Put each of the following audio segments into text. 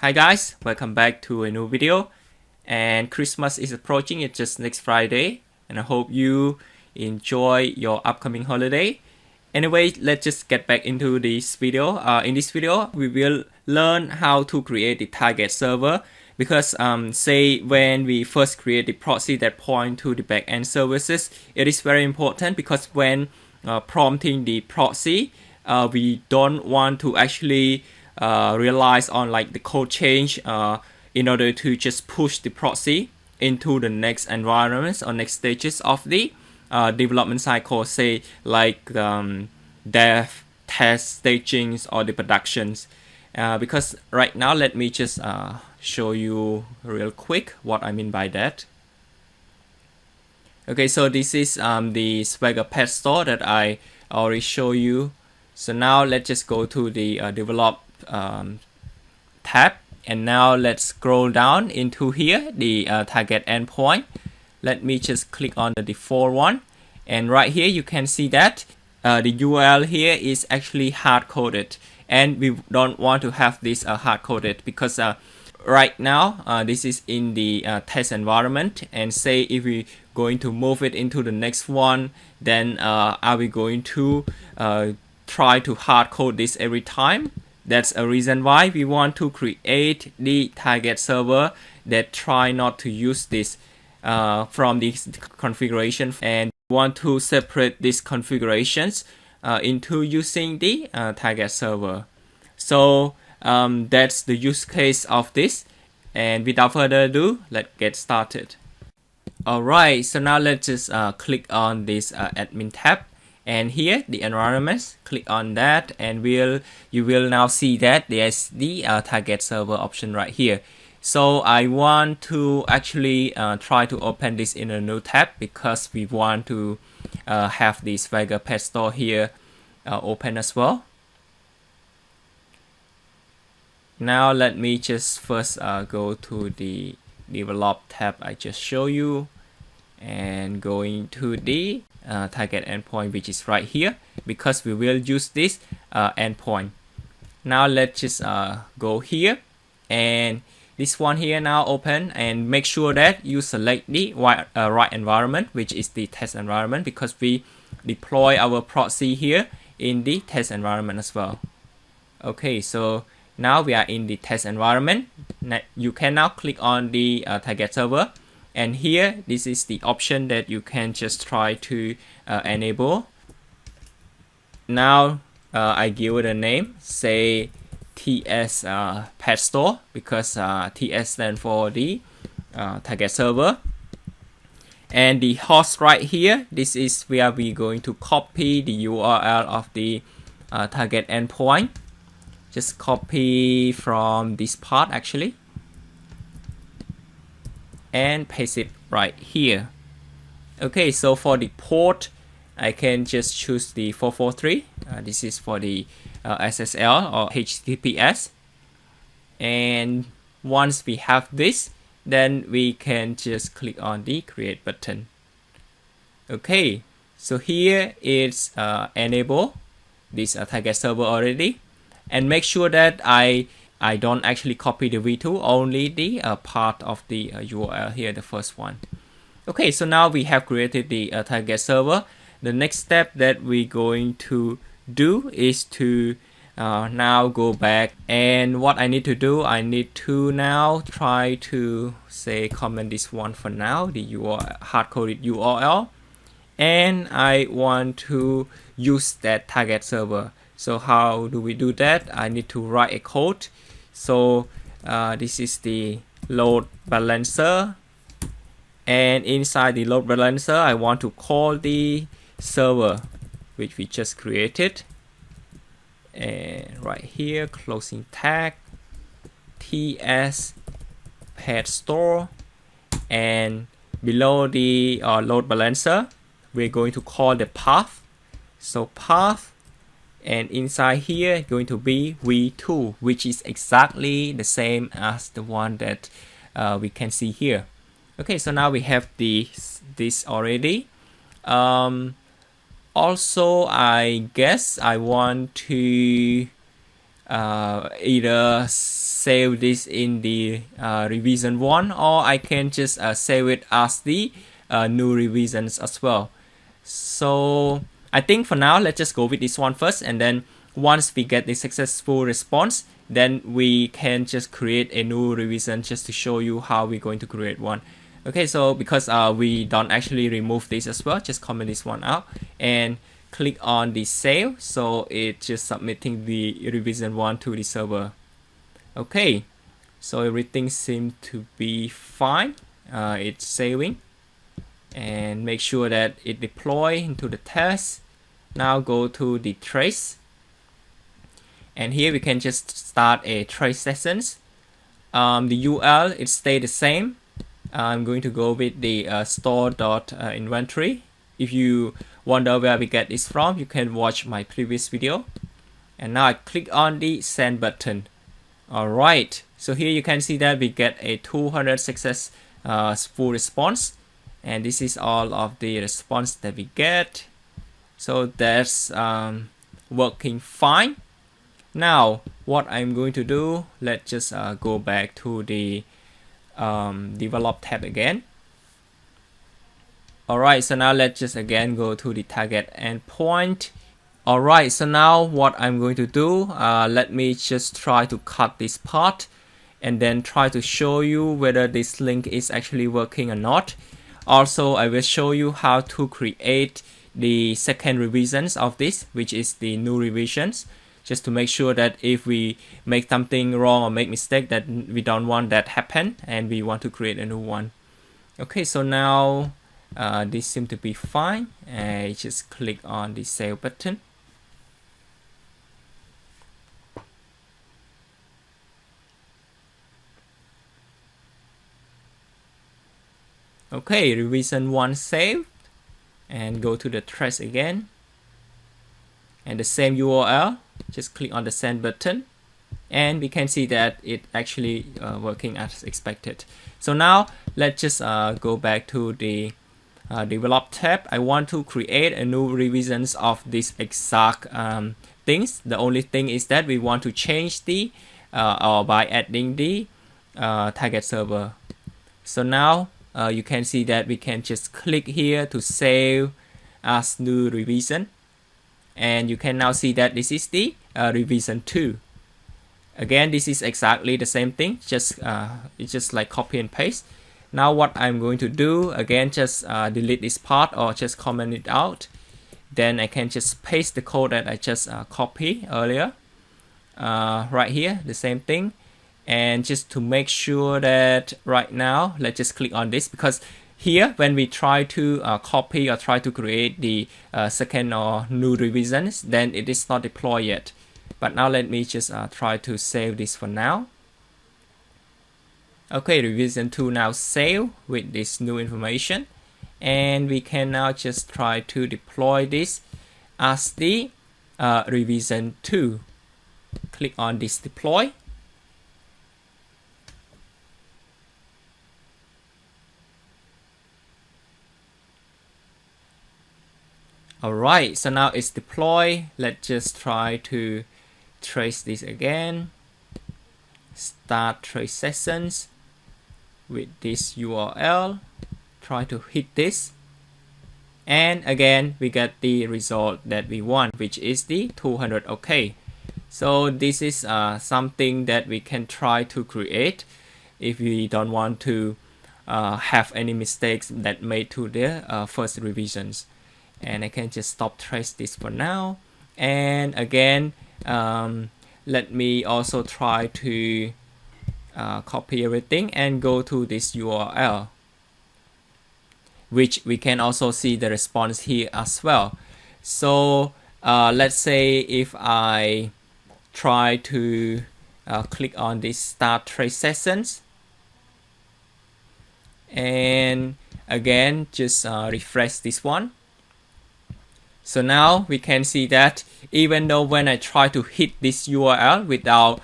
Hi guys, welcome back to a new video. And Christmas is approaching, it's just next Friday, and I hope you enjoy your upcoming holiday. Anyway, let's just get back into this video. In this video, we will learn how to create the target server because say when we first create the proxy that point to the backend services, it is very important because when prompting the proxy, we don't want to actually relies on like the code change in order to just push the proxy into the next environments or next stages of the development cycle, say like dev, test, stagings, or the productions. Because right now, let me just show you real quick what I mean by that. Okay, so this is the Swagger Pet Store that I already show you. So now let's just go to the develop tab, and now let's scroll down into here, the target endpoint. Let me just click on the default one, and right here you can see that the URL here is actually hard-coded, and we don't want to have this hard-coded because right now this is in the test environment, and say if we going to move it into the next one, then are we going to try to hard code this every time? That's a reason why we want to create the target server that try not to use this from this configuration, and want to separate these configurations into using the target server. So that's the use case of this, and without further ado, let's get started. Alright, so now let's just click on this admin tab. And here the environments, click on that, and you will now see that there's the target server option right here. So I want to actually try to open this in a new tab because we want to have the Swagger Pet Store here open as well. Now let me just first go to the develop tab I just show you, and going to the target endpoint, which is right here, because we will use this endpoint. Now let's just go here, and this one here now open, and make sure that you select the right environment, which is the test environment, because we deploy our proxy here in the test environment as well. Okay, so now we are in the test environment. You can now click on the target server, and here this is the option that you can just try to enable. Now I give it a name, say TS Pet Store, because TS stands for the target server. And the host right here, this is where we're going to copy the URL of the target endpoint. Just copy from this part actually, and paste it right here. Okay, so for the port, I can just choose the 443. This is for the SSL or HTTPS. And once we have this, then we can just click on the create button. Okay, so here it's enable this target server already, and make sure that I don't actually copy the v2, only the part of the URL here, the first one. Okay, so now we have created the target server. The next step that we're going to do is to now go back, and what I need to do, I need to now try to say comment this one for now, the URL, hard-coded URL, and I want to use that target server. So how do we do that? I need to write a code. So this is the load balancer, and inside the load balancer I want to call the server which we just created, and right here closing tag TS Pet Store, and below the load balancer we're going to call the path. So path, and inside here going to be v2, which is exactly the same as the one that we can see here. Okay, so now we have this already. Also, I guess I want to either save this in the revision 1, or I can just save it as the new revisions as well. So I think for now, let's just go with this one first, and then once we get the successful response, then we can just create a new revision just to show you how we're going to create one. Okay, so because we don't actually remove this as well, just comment this one out and click on the save. So it's just submitting the revision 1 to the server. Okay, so everything seems to be fine. It's saving, and make sure that it deploy into the test. Now go to the trace, and here we can just start a trace sessions. The URL, it stay the same. I'm going to go with the store.inventory. If you wonder where we get this from, you can watch my previous video. And now I click on the send button. Alright, so here you can see that we get a 200 successful response, and this is all of the response that we get. So that's working fine. Now what I'm going to do, let's just go back to the develop tab again. Alright, so now let's just again go to the target endpoint. Alright, so now what I'm going to do, let me just try to cut this part and then try to show you whether this link is actually working or not. Also, I will show you how to create the second revisions of this, which is the new revisions, just to make sure that if we make something wrong or make mistake, that we don't want that happen and we want to create a new one. Okay, so now this seems to be fine. I just click on the save button. Okay, revision 1 saved, and go to the trace again, and the same URL, just click on the send button, and we can see that it actually working as expected. So now let's just go back to the develop tab. I want to create a new revisions of this exact things. The only thing is that we want to change the or by adding the target server. So now you can see that we can just click here to save as new revision, and you can now see that this is the revision 2. Again, this is exactly the same thing, just it's just like copy and paste. Now what I'm going to do, again, just delete this part or just comment it out. Then I can just paste the code that I just copied earlier right here, the same thing. And just to make sure that right now, let's just click on this, because here when we try to copy or try to create the second or new revisions, then it is not deployed yet. But now let me just try to save this for now. Okay, revision 2 now saved with this new information, and we can now just try to deploy this as the revision 2. Click on this deploy. Alright, so now it's deployed. Let's just try to trace this again. Start trace sessions with this URL. Try to hit this. And again, we get the result that we want, which is the 200 OK. So this is something that we can try to create if we don't want to have any mistakes that made to the first revisions. And I can just stop trace this for now. And again, let me also try to copy everything and go to this URL, which we can also see the response here as well. So let's say if I try to click on this start trace sessions, and again just refresh this one. So now we can see that even though when I try to hit this URL without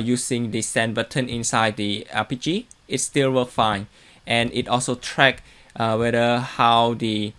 using the send button inside the Apigee, it still works fine. And it also track whether how the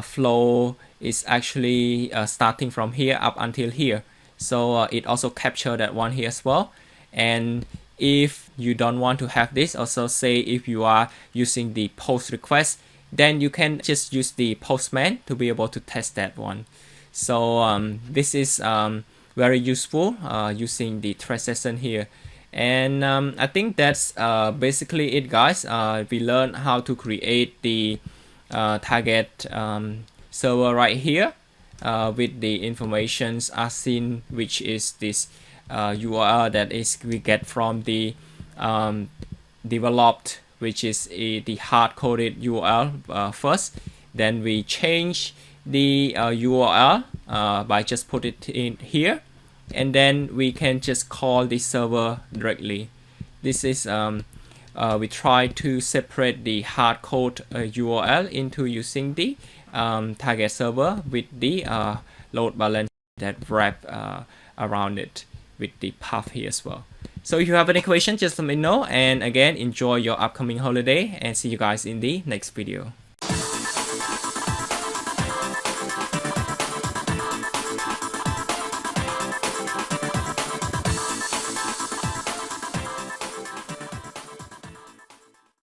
flow is actually starting from here up until here. So it also capture that one here as well. And if you don't want to have this, also say if you are using the post request, then you can just use the postman to be able to test that one. So this is very useful using the thread session here. And I think that's basically it, guys. We learned how to create the target server right here with the informations as seen, which is this URL that is we get from the developed, which is the hard-coded URL first. Then we change the URL by just put it in here, and then we can just call the server directly. This is we try to separate the hard-code URL into using the target server with the load balance that wrap around it with the path here as well. So if you have any questions, just let me know. And again, enjoy your upcoming holiday, and see you guys in the next video.